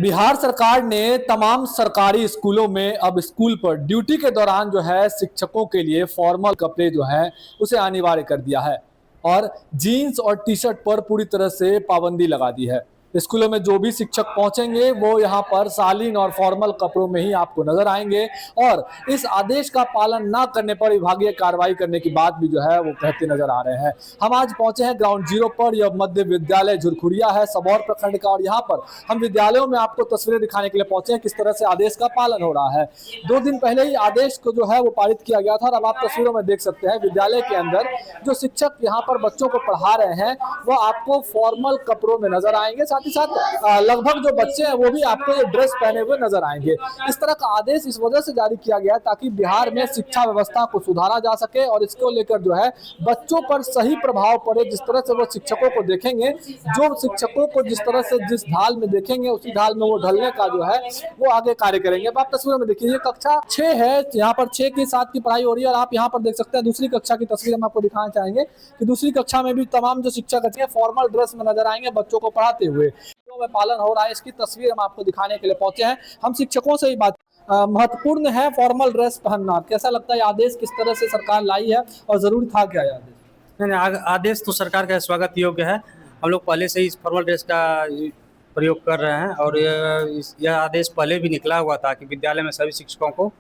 बिहार सरकार ने तमाम सरकारी स्कूलों में अब स्कूल पर ड्यूटी के दौरान जो है शिक्षकों के लिए फॉर्मल कपड़े जो है उसे अनिवार्य कर दिया है और जीन्स और टी शर्ट पर पूरी तरह से पाबंदी लगा दी है। स्कूलों में जो भी शिक्षक पहुंचेंगे वो यहाँ पर शालीन और फॉर्मल कपड़ों में ही आपको नजर आएंगे और इस आदेश का पालन न करने पर विभागीय कार्रवाई करने की बात भी जो है वो कहते नजर आ रहे हैं। हम आज पहुंचे हैं ग्राउंड जीरो पर। यह मध्य विद्यालय झुरखुड़िया है सबौर प्रखंड का और यहाँ पर हम विद्यालयों में आपको तस्वीरें दिखाने के लिए पहुंचे हैं किस तरह से आदेश का पालन हो रहा है। 2 दिन पहले ही आदेश को जो है वो पारित किया गया था और अब आप तस्वीरों में देख सकते हैं विद्यालय के अंदर जो शिक्षक यहाँ पर बच्चों को पढ़ा रहे हैं वह आपको फॉर्मल कपड़ों में नजर आएंगे। साथ ही साथ लगभग जो बच्चे हैं वो भी आपको ये ड्रेस पहने हुए नजर आएंगे। इस तरह का आदेश इस वजह से जारी किया गया है ताकि बिहार में शिक्षा व्यवस्था को सुधारा जा सके और इसको लेकर जो है बच्चों पर सही प्रभाव पड़े। जिस तरह से वो शिक्षकों को देखेंगे, जो शिक्षकों को जिस तरह से जिस ढाल में देखेंगे उसी ढाल में वो ढलने का जो है वो आगे कार्य करेंगे। अब आप तस्वीरों में देखिए ये कक्षा 6 है, यहाँ पर 6 के 7 की पढ़ाई हो रही है और आप यहाँ पर देख सकते हैं दूसरी कक्षा की तस्वीर हम आपको दिखाना चाहेंगे कि दूसरी कक्षा में भी तमाम जो शिक्षक हैं फॉर्मल ड्रेस में नजर आएंगे बच्चों को पढ़ाते हुए। में पालन हो रहा है इसकी तस्वीर हम आपको दिखाने के लिए पहुंचे हैं। हम शिक्षकों से ही बात महत्वपूर्ण है फॉर्मल ड्रेस पहनना, कैसा लगता है आदेश किस तरह से सरकार लाई है और जरूरी था क्या आदेश? नहीं, आदेश तो सरकार का स्वागत योग्य है। हम लोग पहले से ही इस फॉर्मल ड्रेस का प्रयोग कर रहे हैं और यह आदेश पहले भी निकला हुआ था कि विद्यालय में सभी शिक्षकों को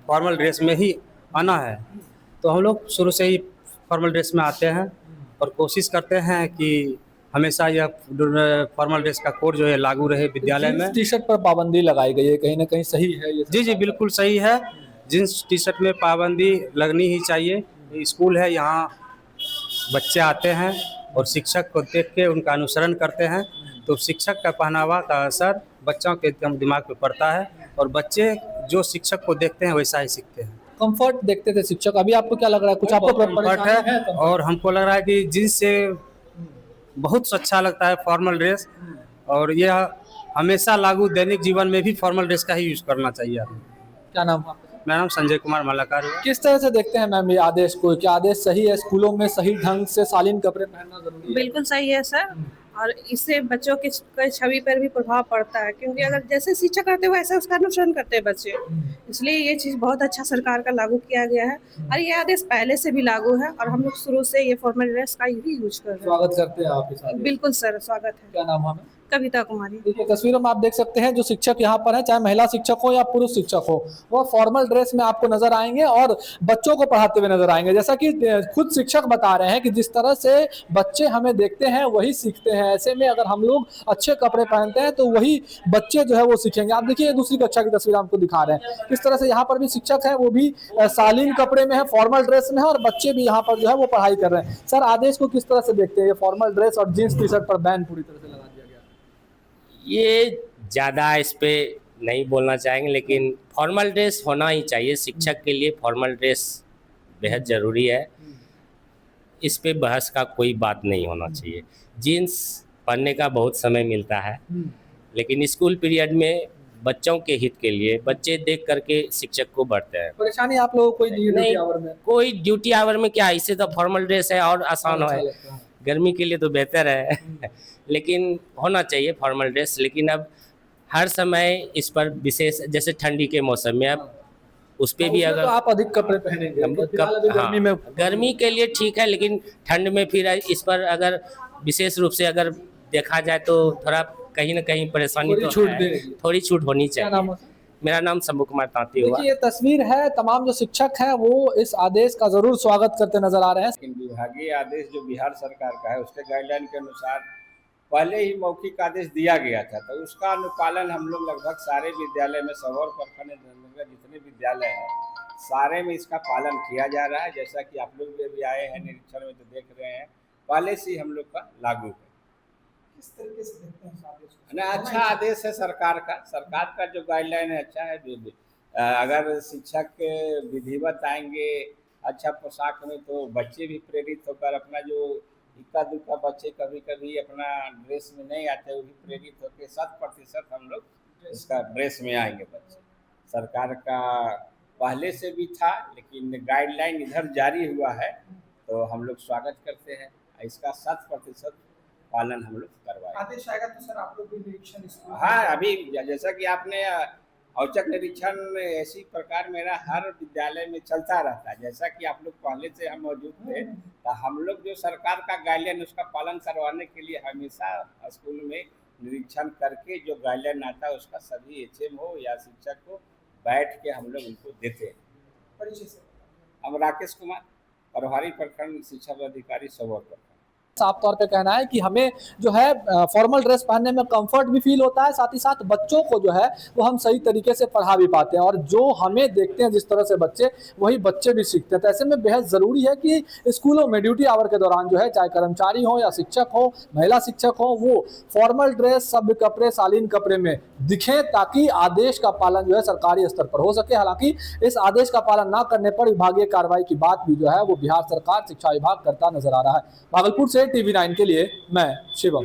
फॉर्मल ड्रेस में ही आना है। तो हम लोग शुरू से ही फॉर्मल ड्रेस में आते हैं और कोशिश करते हैं कि हमेशा यह फॉर्मल ड्रेस का कोड जो है लागू रहे विद्यालय में। टी शर्ट पर पाबंदी लगाई गई है, कहीं ना कहीं सही है ये? जी बिल्कुल सही है। जींस टी शर्ट में पाबंदी लगनी ही चाहिए। स्कूल है, यहाँ बच्चे आते हैं और शिक्षक को देख के उनका अनुसरण करते हैं तो शिक्षक का पहनावा का असर बच्चों के एकदम दिमाग पे पड़ता है और बच्चे जो शिक्षक को देखते हैं वैसा ही सीखते हैं। कंफर्ट देखते थे शिक्षक, अभी आपको क्या लग रहा है? कुछ आपको कंफर्ट है और हमको लग रहा है कि जींस से बहुत अच्छा लगता है फॉर्मल ड्रेस और यह हमेशा लागू दैनिक जीवन में भी फॉर्मल ड्रेस का ही यूज करना चाहिए। क्या नाम है? मेरा नाम संजय कुमार मलाकार है। किस तरह से देखते हैं मैम ये आदेश को? क्या आदेश सही है? स्कूलों में सही ढंग से शालीन कपड़े पहनना जरूरी है? बिल्कुल सही है सर, और इससे बच्चों की छवि पर भी प्रभाव पड़ता है क्योंकि अगर जैसे शिक्षक करते हैं वैसे उसका अनुसरण करते हैं बच्चे। इसलिए ये चीज़ बहुत अच्छा सरकार का लागू किया गया है और ये आदेश पहले से भी लागू है और हम लोग शुरू से ये फॉर्मल ड्रेस का ही यूज कर रहे हैं। स्वागत करते हैं आप इस आदेश? बिल्कुल सर, स्वागत है। क्या नाम है? कविता कुमारी। देखिए तस्वीरों में आप देख सकते हैं जो शिक्षक यहाँ पर है, चाहे महिला शिक्षक हो या पुरुष शिक्षक हो, वह फॉर्मल ड्रेस में आपको नजर आएंगे और बच्चों को पढ़ाते हुए नजर आएंगे। जैसा कि खुद शिक्षक बता रहे हैं कि जिस तरह से बच्चे हमें देखते हैं वही सीखते हैं। ऐसे में अगर हम लोग अच्छे कपड़े पहनते हैं तो वही बच्चे जो है वो सीखेंगे। आप देखिए दूसरी कक्षा की तस्वीर आपको दिखा रहे हैं किस तरह से यहाँ पर भी शिक्षक है, वो भी शालीन कपड़े में है, फॉर्मल ड्रेस में है और बच्चे भी यहाँ पर जो है वो पढ़ाई कर रहे हैं। सर आदेश को किस तरह से देखते हैं? ये फॉर्मल ड्रेस और जींस टी शर्ट पर बैन पूरी तरह से लगा दिया गया। ये ज़्यादा इस पे नहीं बोलना चाहेंगे लेकिन फॉर्मल ड्रेस होना ही चाहिए। शिक्षक के लिए फॉर्मल ड्रेस बेहद ज़रूरी है, इस पे बहस का कोई बात नहीं होना चाहिए। जीन्स पहनने का बहुत समय मिलता है लेकिन स्कूल पीरियड में बच्चों के हित के लिए बच्चे देख करके शिक्षक को बढ़ते हैं। परेशानी आप लोगों को कोई नहीं, कोई ड्यूटी आवर में क्या, इससे तो फॉर्मल ड्रेस है और आसान है, गर्मी के लिए तो बेहतर है लेकिन होना चाहिए फॉर्मल ड्रेस। लेकिन अब हर समय इस पर विशेष, जैसे ठंडी के मौसम में अब उस पर भी अगर तो आप अधिक कपड़े पहनेंगे गर्मी में, गर्मी के लिए ठीक है लेकिन ठंड में फिर इस पर अगर विशेष रूप से अगर देखा जाए तो थोड़ा कहीं ना कहीं परेशानी थोड़ी छूट होनी चाहिए। मेरा नाम शंभू कुमार तांती हुआ। ये तस्वीर है, तमाम जो शिक्षक हैं वो इस आदेश का जरूर स्वागत करते नजर आ रहे हैं। लेकिन विभागीय आदेश जो बिहार सरकार का है उसके गाइडलाइन के अनुसार पहले ही मौखिक आदेश दिया गया था तो उसका अनुपालन हम लोग लगभग सारे विद्यालय में, सबौर प्रखंड जितने विद्यालय हैं सारे में इसका पालन किया जा रहा है। जैसा कि आप लोग भी आए हैं निरीक्षण में तो देख रहे हैं, पहले से ही हम लोग का लागू है। किस तरीके से देखते हैं आदेश को? ना अच्छा आदेश है सरकार का जो गाइडलाइन है अच्छा है। अगर शिक्षक विधिवत आएंगे अच्छा पोशाक में तो बच्चे भी प्रेरित होकर अपना जो इक्का दुक्का बच्चे कभी कभी अपना ड्रेस में नहीं आते वो भी प्रेरित होकर 100% हम लोग इसका ड्रेस में आएंगे बच्चे। सरकार का पहले से भी था लेकिन गाइडलाइन इधर जारी हुआ है तो हम लोग स्वागत करते हैं। इसका 100% पालन हम लोग करवाएं। आदेश आएगा तो सर आप लोग भी निरीक्षण स्कूल हाँ, अभी जैसा कि आपने औचक निरीक्षण इसी प्रकार मेरा हर विद्यालय में चलता रहता है। जैसा कि आप लोग पहले से हम मौजूद थे, तो हम लोग जो सरकार का गाइडलाइन उसका पालन करवाने के लिए हमेशा स्कूल में निरीक्षण करके जो गाइडलाइन आता है उसका सभी एचएम हो या शिक्षक को बैठ के हम लोग उनको देते हैं। परिचय से हम राकेश कुमार, प्रभारी प्रखंड शिक्षा पदाधिकारी सबौर प्रखंड। साफ तौर पे कहना है कि हमें जो है फॉर्मल ड्रेस पहनने में कंफर्ट भी फील होता है, साथ ही साथ बच्चों को जो है वो हम सही तरीके से पढ़ा भी पाते हैं, और जो हमें देखते हैं जिस तरह से बच्चे, वही बच्चे भी सीखते हैं। तो ऐसे में बेहद ज़रूरी है कि स्कूलों में ड्यूटी आवर के दौरान जो है, चाहे कर्मचारी हो या शिक्षक हो, महिला शिक्षक हो, वो फॉर्मल ड्रेस, सभ्य कपड़े, शालीन कपड़े में दिखें, ताकि आदेश का पालन जो है सरकारी स्तर पर हो सके। हालांकि इस आदेश का पालन न करने पर विभागीय कार्रवाई की बात भी जो है वो बिहार सरकार शिक्षा विभाग करता नजर आ रहा है। भागलपुर से TV9 के लिए मैं शिवम।